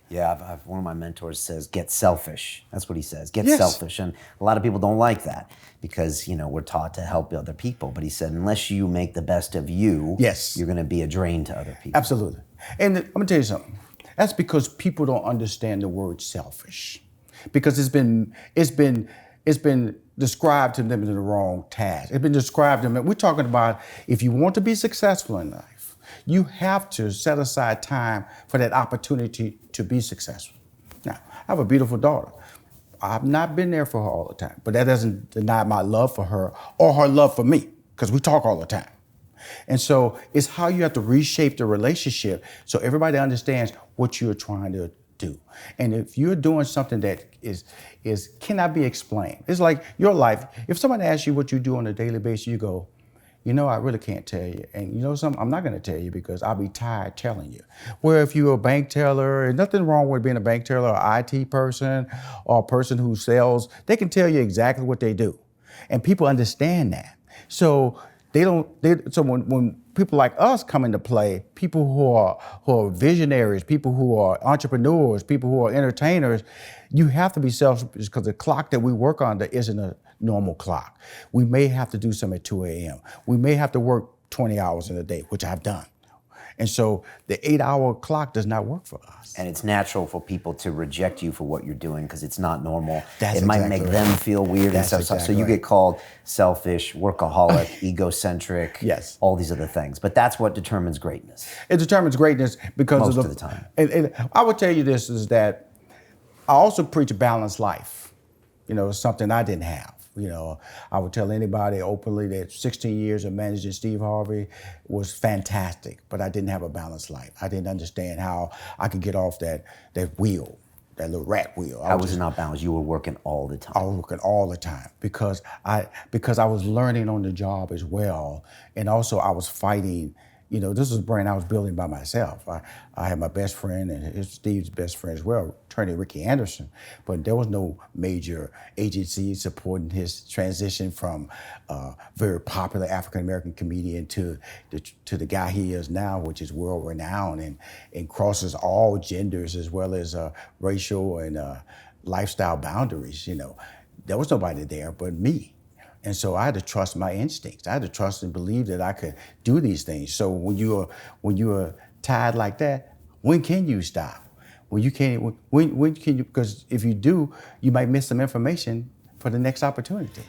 Yeah, one of my mentors says, get selfish. That's what he says, get Yes. selfish. And a lot of people don't like that because, we're taught to help other people. But he said, unless you make the best of you, Yes. you're going to be a drain to other people. Absolutely. And I'm gonna tell you something. That's because people don't understand the word selfish, because it's been described to them as the wrong task. It's been described to them. We're talking about, if you want to be successful in life, you have to set aside time for that opportunity to be successful. Now, I have a beautiful daughter. I've not been there for her all the time, but that doesn't deny my love for her or her love for me, because we talk all the time. And so it's how you have to reshape the relationship so everybody understands what you're trying to do. And if you're doing something that is cannot be explained, it's like your life. If somebody asks you what you do on a daily basis, you go, I really can't tell you. And you know something, I'm not gonna tell you because I'll be tired telling you. Where if you're a bank teller, and nothing wrong with being a bank teller or IT person or a person who sells, they can tell you exactly what they do. And people understand that. So so when people like us come into play, people who are visionaries, people who are entrepreneurs, people who are entertainers, you have to be selfish because the clock that we work on isn't a normal clock. We may have to do something at 2 a.m. We may have to work 20 hours in a day, which I've done. And so the 8-hour clock does not work for us. And it's natural for people to reject you for what you're doing because it's not normal. That's it might exactly make right. them feel weird That's and stuff. exactly So you right. get called selfish, workaholic, egocentric, Yes. all these other things. But that's what determines greatness. It determines greatness because Most of of the time. And I would tell you this is that I also preach a balanced life. Something I didn't have. I would tell anybody openly that 16 years of managing Steve Harvey was fantastic, but I didn't have a balanced life. I didn't understand how I could get off that wheel, that little rat wheel. How was it not balanced? You were working all the time. I was working all the time because I was learning on the job as well, and also I was fighting. This was a brand I was building by myself. I had my best friend and Steve's best friend as well, attorney Ricky Anderson, but there was no major agency supporting his transition from very popular African-American comedian to the guy he is now, which is world-renowned and crosses all genders as well as racial and lifestyle boundaries. There was nobody there but me. And so I had to trust my instincts. I had to trust and believe that I could do these things. So when you're tired like that, when can you stop? When can you? Because if you do, you might miss some information for the next opportunity.